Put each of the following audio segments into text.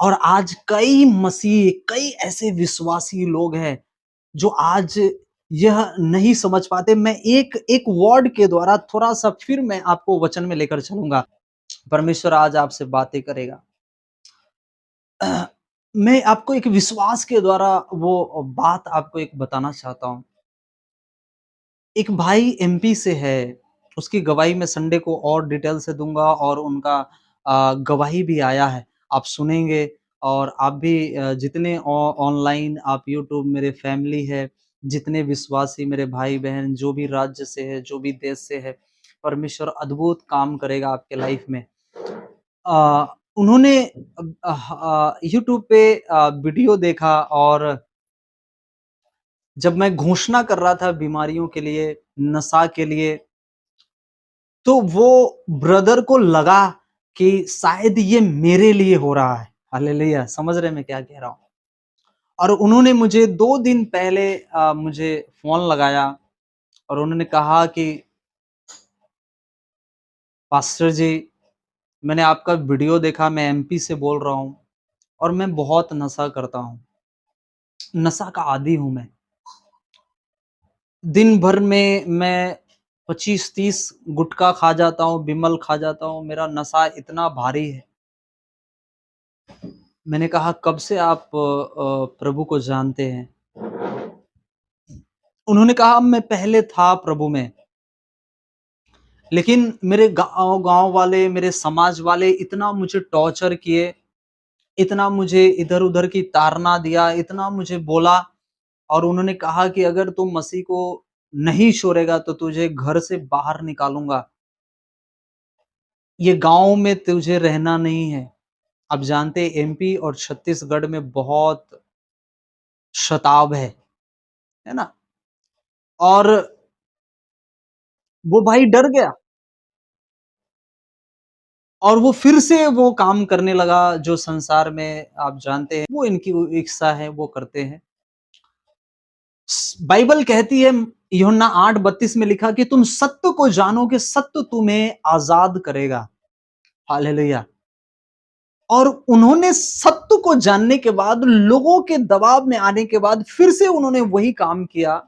और आज कई मसीह, कई ऐसे विश्वासी लोग हैं जो आज यह नहीं समझ पाते। मैं एक एक वर्ड के द्वारा थोड़ा-सा फिर मैं आपको वचन में लेकर चलूँगा। परमेश्वर आज आपसे बातें करेगा। मैं आपको एक विश्वास के द्वारा वो बात आपको एक बताना चाहता हूँ। एक भाई एमपी से है, उसकी गवाही मैं संडे को और डिटेल से दूँगा और उनका गवाही भी आया है, आप सुनेंगे और आप भी जितने ऑनलाइन आप यूट्यूब मेरे फैमिली है, जितने विश्वासी मेरे भाई-बहन जो भी राज्य से है, जो भी देश से है, परमेश्वर अद्भुत काम करेगा आपके लाइफ में। उन्होंने यूट्यूब पे वीडियो देखा और जब मैं घोषणा कर रहा था बीमारियों के लिए, नशा के लिए, तो वो ब्रदर को लगा कि शायद ये मेरे लिए हो रहा है। हालेलुया! समझ रहे हैं मैं क्या कह रहा हूँ? और उन्होंने मुझे 2 दिन पहले मुझे फ़ोन लगाया और उन्होंने कहा कि पास्टर जी, मैंने आपका वीडियो देखा, मैं एमपी से बोल रहा हूँ और मैं बहुत नशा करता हूँ। नशा का आदी हूँ मैं। दिन भर में मैं 25-30 गुटखा खा जाता हूँ, बिमल खा जाता हूँ, मेरा नशा इतना भारी है। मैंने कहा कब से आप प्रभु को जानते हैं? उन्होंने कहा मैं पहले था प्रभु में, लेकिन मेरे गाँव वाले, मेरे समाज वाले इतना मुझे टॉर्चर किए, इतना मुझे इधर-उधर की ताड़ना दिया, इतना मुझे बोला और उन्होंने कहा कि अगर तू मसीह को नहीं छोड़ेगा तो तुझे घर से बाहर निकालूँगा। ये गाँव में तुझे रहना नहीं है। आप जानते हैं एमपी और छत्तीसगढ़ में बहुत शताब है ना? और वो भाई डर गया और वो फिर से वो काम करने लगा जो संसार में आप जानते हैं, वो इनकी वो इच्छा है, वो करते हैं। बाइबल कहती है यूहन्ना 8:32 में लिखा कि तुम सत्य को जानोगे, सत्य तुम्हें आज़ाद करेगा। हालेलुया! और उन्होंने सत्य को जानने के बाद, लोगों के दबाव में आने के बाद फिर से उन्होंने वही काम किया,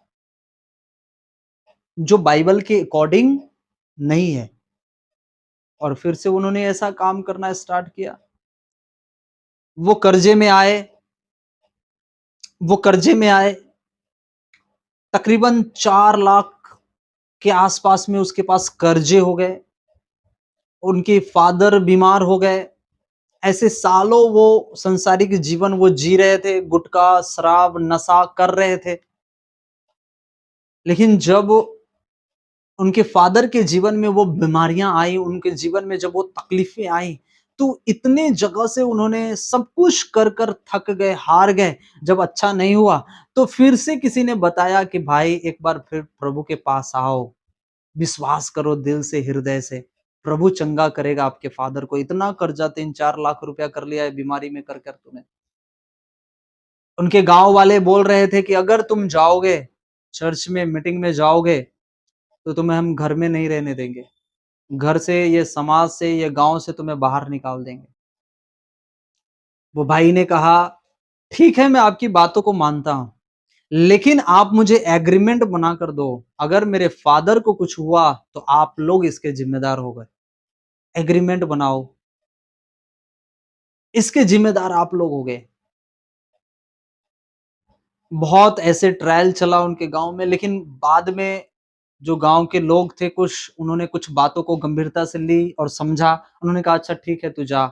जो बाइबल के अकॉर्डिंग नहीं है और फिर से उन्होंने ऐसा काम करना स्टार्ट किया। वो कर्ज़े में आए वो कर्ज़े में आए, तकरीबन 4 लाख के आस-पास में उसके पास कर्ज़े हो गए, उनके फादर बीमार हो गए। ऐसे सालों वो सांसारिक जीवन वो जी रहे थे, गुटखा, शराब, नशा कर रहे थे। लेकिन जब उनके फादर के जीवन में वो बीमारियां आई, उनके जीवन में जब वो तकलीफें आई, तो इतने जगह से उन्होंने सब कुछ कर कर थक गए, हार गए। जब अच्छा नहीं हुआ, तो फिर से किसी ने बताया कि भाई एक बार फिर प्रभु के पास आओ, विश्वास करो दिल से, हृदय से, प्रभु चंगा करेगा आपके फादर को। इतना कर्जा 3-4 लाख रुपया कर लिया है बीमारी में कर कर तूने। उनके गांव वाले बोल रहे थे कि अगर तुम जाओगे, चर्च में मीटिंग में जाओगे, तो तुम्हें हम घर में नहीं रहने देंगे। घर से, ये समाज से, ये गाँव से तुम्हें बाहर निकाल देंगे। वो भाई ने कहा, ठीक है मैं आपकी बातों को मानता हूँ, लेकिन आप मुझे एग्रीमेंट बना कर दो। अगर मेरे फादर को कुछ हुआ, तो आप लोग इसके ज़िम्मेदार हो गए। एग्रीमेंट बनाओ, इसके ज़िम्मेदार आप लोग हो गए। बहुत ऐसे ट्रायल चला उनके गाँव में, लेकिन बाद में जो गाँव के लोग थे कुछ, उन्होंने कुछ बातों को गंभीरता से ली और समझा। उन्होंने कहा अच्छा ठीक है तू जा।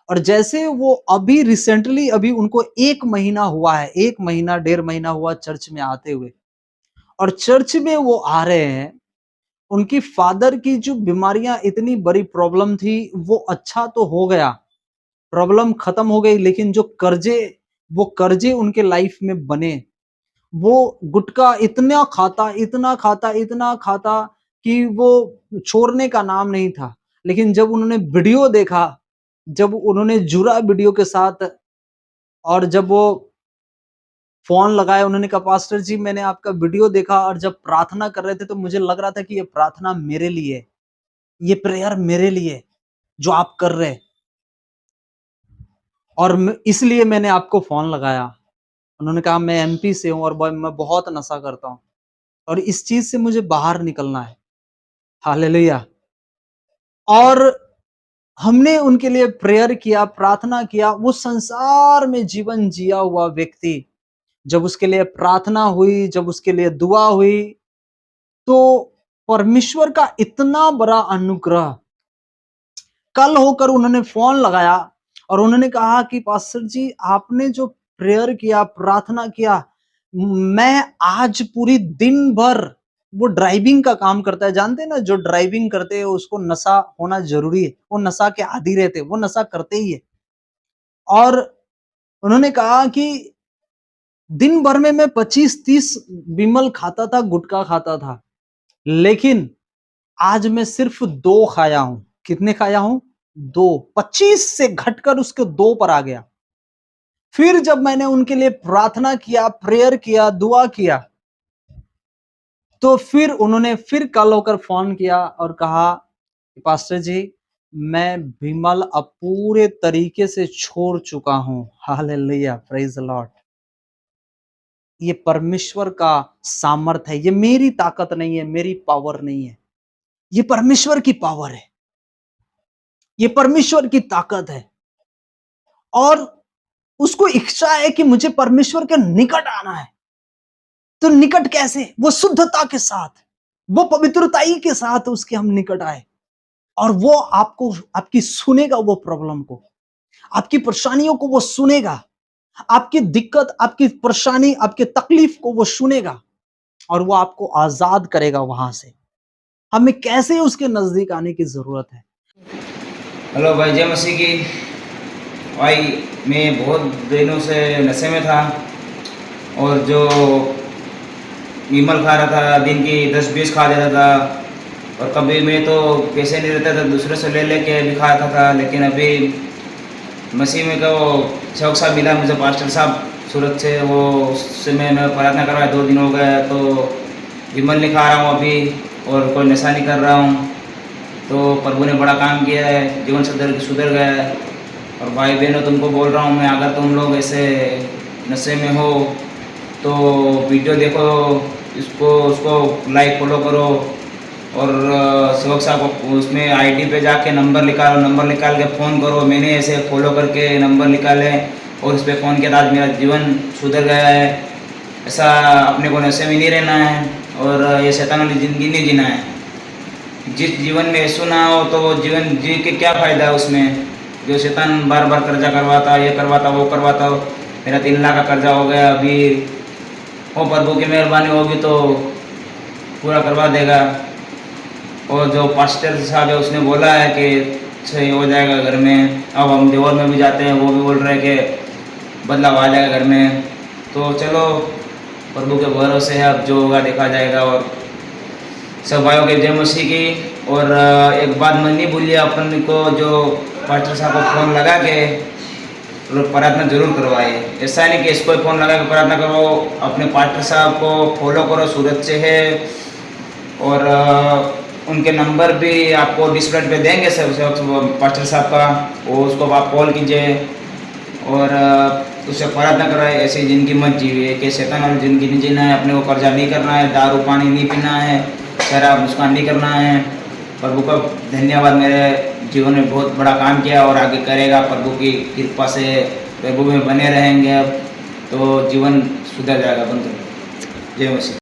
और जैसे वो अभी रिसेंटली अभी उनको 1 महीना हुआ है, 1 महीना, डेढ़ महीना हुआ चर्च में आते हुए और चर्च में वो आ रहे हैं, उनकी फादर की जो बीमारियाँ इतनी बड़ी प्रॉब्लम थी, वो अच्छा तो हो गया, प्रॉब्लम खत्म हो गई, लेकिन जो कर्ज़े वो कर्ज़े उनके लाइफ में बने, वो गुटखा इतना खाता, इतना खाता, इतना खाता कि वो छोड़ने का नाम नहीं था। लेकिन जब उन्होंने वीडियो देखा, जब उन्होंने जुड़ा वीडियो के साथ और जब वो फ़ोन लगाया, उन्होंने कहा पास्टर जी मैंने आपका वीडियो देखा और जब प्रार्थना कर रहे थे तो मुझे लग रहा था कि ये प्रार्थना मेरे लिए है, ये प्रेयर मेरे लिए है, जो आप कर रहे हैं। और इसलिए मैंने आपको फ़ोन लगाया। उन्होंने कहा मैं एमपी से हूँ और मैं बहुत नशा करता हूँ और इस चीज़ से मुझे बाहर निकलना है। हालेलुया! और हमने उनके लिए प्रेयर किया, प्रार्थना किया। वो संसार में जीवन जिया हुआ व्यक्ति, जब उसके लिए प्रार्थना हुई, जब उसके लिए दुआ हुई, तो परमेश्वर का इतना बड़ा अनुग्रह कल होकर उन्होंने फ़ोन लगाया और उन्होंने कहा कि पास्टर जी आपने जो प्रेयर किया, प्रार्थना किया, मैं आज पूरी दिन भर वो ड्राइविंग का काम करता है, जानते हैं ना जो ड्राइविंग करते हैं उसको नशा होना ज़रूरी है, वो नशा के आदी रहते हैं, वो नशा करते ही है। और उन्होंने कहा कि दिन भर में मैं 25-30 विमल खाता था, गुटखा खाता था, लेकिन आज मैं सिर्फ 2 खाया हूँ। कितने खाया हूँ? 2, 25 से घटकर उसके 2 पर आ गया। फिर जब मैंने उनके लिए प्रार्थना किया, प्रेयर किया, दुआ किया, तो फिर उन्होंने फिर कल होकर फ़ोन किया और कहा, पास्टर जी, मैं विमल अब पूरे तरीके से छोड़ चुका हूँ। हालेलुया! Praise the Lord. ये परमेश्वर का सामर्थ है, ये मेरी ताकत नहीं है, मेरी पावर नहीं है। ये परमेश्वर की पावर है, ये परमेश्वर की ताकत है। और उसको इच्छा है कि मुझे परमेश्वर के निकट आना है। तो निकट कैसे? वो शुद्धता के साथ, वो पवित्रताई के साथ उसके हम निकट आए और वो आपको आपकी सुनेगा, वो प्रॉब्लम को, आपकी परेशानियों को वो सुनेगा, आपकी दिक्कत, आपकी परेशानी, आपके तकलीफ को वो सुनेगा और वो आपको आजाद करेगा वहां से। हमें कैसे उसके नजदीक आने की जरूरत है। हेलो भाई, जय मसीह की। भाई मैं बहुत दिनों से नशे में था और जो विमल खा रहा था, दिन की 10-20 खा देता था और कभी मैं तो पैसे नहीं रहता था, दूसरे से ले लेके भी खाता था। लेकिन अभी मसीह में को शौक साहब मिला मुझे, पास्टर साहब सूरत से, वो उससे मैं प्रार्थना करवाया, 2 दिन हो गए। तो विमल नहीं खा रहा हूँ अभी और कोई नशा नहीं कर रहा हूँ। तो प्रभु ने बड़ा काम किया है, जीवन सुधर गया है। और भाई बहनों, तुमको बोल रहा हूँ मैं, अगर तुम लोग ऐसे नशे में हो तो वीडियो देखो, उसको लाइक फॉलो करो और सेवक साहब को उसमें आईडी पे जाके नंबर निकाल के फ़ोन करो। मैंने ऐसे फॉलो करके नंबर निकाले और उस पर फ़ोन किया था, आज मेरा जीवन सुधर गया है। ऐसा अपने को नशे में नहीं रहना है और ये शैतान वाली ज़िंदगी नहीं जीना है। जिस जीवन में यीशु ना हो तो वो जीवन जी के क्या फ़ायदा है उसमें, जो शैतान बार बार कर्जा करवाता, ये करवाता, वो करवाता। मेरा 3 लाख का कर्जा हो गया अभी, वो प्रभु की मेहरबानी होगी तो पूरा करवा देगा। और जो पास्टर साहब है उसने बोला है कि सही हो जाएगा घर में। अब हम देवर में भी जाते हैं, वो भी बोल रहे हैं कि बदलाव आ जाएगा घर में। तो चलो प्रभु के भरोसे है, अब जो होगा देखा जाएगा। और सब भाइयों के जय मसीह की। और एक बात मैं नहीं भूलिए, अपन को जो पास्टर साहब को फ़ोन लगा के प्रार्थना जरूर करवाए। ऐसा नहीं कि इसको फ़ोन लगा के प्रार्थना करो, अपने पास्टर साहब को फॉलो करो, सूरत से है। और उनके नंबर भी आपको डिस्प्ले पे देंगे सब पास्टर साहब का, वो उसको आप कॉल कीजिए और उससे प्रार्थना कराए। ऐसी ज़िंदगी मत जीविए कि शैतान वाली ज़िंदगी नहीं जीना है। अपने को कर्जा नहीं करना है, दारू पानी नहीं पीना है, शराब नुकसान नहीं करना है। प्रभु का धन्यवाद, मेरे जीवन में बहुत बड़ा काम किया और आगे करेगा। प्रभु की कृपा से प्रभु में बने रहेंगे अब तो जीवन सुधर जाएगा। बंधु, जय मसीह।